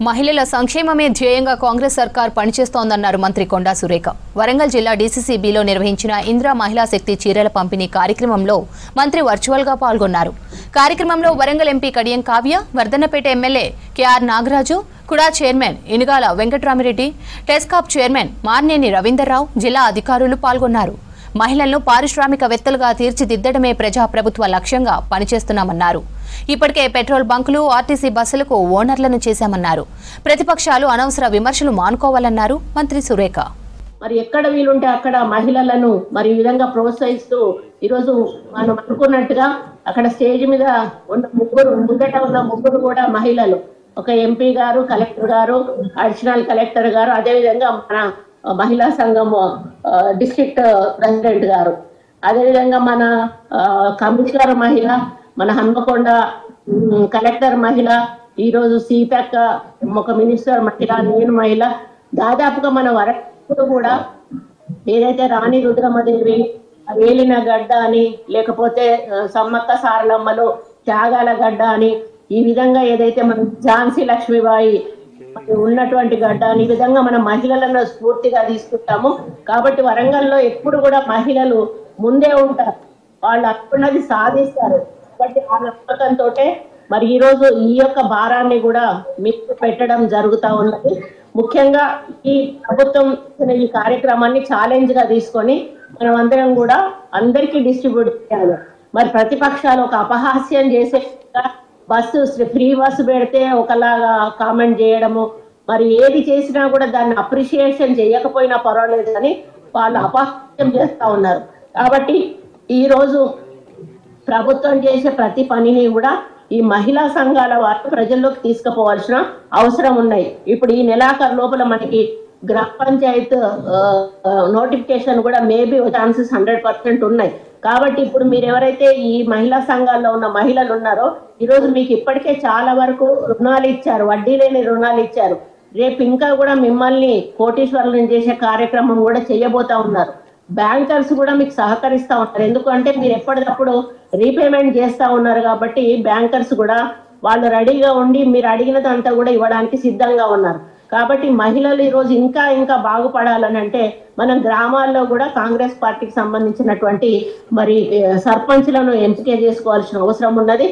మహిళల సంక్షేమమే ధ్యేయంగా కాంగ్రెస్ సర్కార్ పనిచేస్తోందన్నారు మంత్రి కొండా సురేఖ. వరంగల్ జిల్లా డీసీసీబీలో నిర్వహించిన ఇందిరా మహిళా శక్తి చీరల పంపిణీ కార్యక్రమంలో మంత్రి వర్చువల్గా పాల్గొన్నారు. కార్యక్రమంలో Warangal MP Kadiyam Kavya, Wardhannapet MLA K R Nagaraju, Kuda chairman Inugala Venkatrami Reddy, TESCAB chairman Marneni Ravinder Rao, జిల్లా అధికారులు పాల్గొన్నారు. మహిళలను పారిశ్రామికవేత్తలుగా తీర్చిదిద్దడమే ప్రజాప్రభుత్వ లక్ష్యంగా పనిచేస్తున్నామన్నారు. ఇప్పటికే పెట్రోల్ బంకులు, ఆర్టీసీ బస్సులకు ఓనర్లను చేశామన్నారు. ప్రతిపక్షాలు అనవసర విమర్శలు మానుకోవాలన్నారు మంత్రి సురేఖ. మరి ఎక్కడ వీలుంటే అక్కడ మహిళలను మరి ఈ విధంగా ప్రోత్సహిస్తూ ఈరోజు మనం అనుకున్నట్టుగా అక్కడ స్టేజ్ మీద ఉన్న ముందట ఉన్న ముగ్గురు కూడా మహిళలు, ఒక ఎంపీ గారు, కలెక్టర్ గారు, అడిషనల్ కలెక్టర్ గారు, అదేవిధంగా మన మహిళా సంఘం డిస్ట్రిక్ట్ ప్రెసిడెంట్ గారు, అదేవిధంగా మన కమిషనర్ మహిళ, మన హన్మకొండ కలెక్టర్ మహిళ, ఈరోజు సీతక్క ఒక మినిస్టర్ మహిళ, నేను మహిళ, దాదాపుగా మన వరకు కూడా ఏదైతే రాణి రుద్రమదేవి వేలిన గడ్డ అని, లేకపోతే సమ్మక్క సారలమ్మలు త్యాగాల గడ్డ అని, ఈ విధంగా ఏదైతే మన ఝాన్సీ లక్ష్మీబాయి ఉన్నటువంటి గడ్డ అని, ఈ విధంగా మన మహిళలను స్ఫూర్తిగా తీసుకుంటాము. కాబట్టి వరంగల్లో ఎప్పుడు కూడా మహిళలు ముందే ఉంటారు, వాళ్ళు అనుకున్నది సాధిస్తారు. కాబట్టి ఆ నమ్మకంతో మరి ఈరోజు ఈ యొక్క భారాన్ని కూడా మీకు పెట్టడం జరుగుతూ ఉన్నది. ముఖ్యంగా ఈ ప్రభుత్వం ఈ కార్యక్రమాన్ని ఛాలెంజ్ గా తీసుకొని మనం అందరం కూడా అందరికీ డిస్ట్రిబ్యూట్ చేయాలి. మరి ప్రతిపక్షాలు ఒక అపహాస్యం చేసే బస్సు ఫ్రీ బస్సు పెడితే ఒకలాగా కామెంట్ చేయడము, మరి ఏది చేసినా కూడా దాన్ని అప్రిషియేషన్ చేయకపోయినా పర్వాలేదు అని వాళ్ళు అపహాస్యం చేస్తూ ఉన్నారు. కాబట్టి ఈరోజు ప్రభుత్వం చేసే ప్రతి పనిని కూడా ఈ మహిళా సంఘాల వారు ప్రజల్లోకి తీసుకుపోవాల్సిన అవసరం ఉన్నాయి. ఇప్పుడు ఈ నెలాఖరు లోపల మనకి గ్రామ పంచాయత్ నోటిఫికేషన్ కూడా మేబీ ఛాన్సెస్ 100% ఉన్నాయి. కాబట్టి ఇప్పుడు మీరు ఎవరైతే ఈ మహిళా సంఘాల్లో ఉన్న మహిళలు ఉన్నారో ఈరోజు మీకు ఇప్పటికే చాలా వరకు రుణాలు ఇచ్చారు, వడ్డీ లేని రుణాలు ఇచ్చారు. రేపు ఇంకా కూడా మిమ్మల్ని కోటీశ్వరులను చేసే కార్యక్రమం కూడా చేయబోతా ఉన్నారు. బ్యాంకర్స్ కూడా మీకు సహకరిస్తూ ఉన్నారు, ఎందుకంటే మీరు ఎప్పటికప్పుడు రీపేమెంట్ చేస్తూ ఉన్నారు. కాబట్టి బ్యాంకర్స్ కూడా వాళ్ళు రెడీగా ఉండి మీరు అడిగినదంతా కూడా ఇవ్వడానికి సిద్ధంగా ఉన్నారు. కాబట్టి మహిళలు ఈరోజు ఇంకా ఇంకా బాగుపడాలని అంటే మనం గ్రామాల్లో కూడా కాంగ్రెస్ పార్టీకి సంబంధించినటువంటి మరి సర్పంచ్లను ఎంపిక చేసుకోవాల్సిన అవసరం ఉన్నది.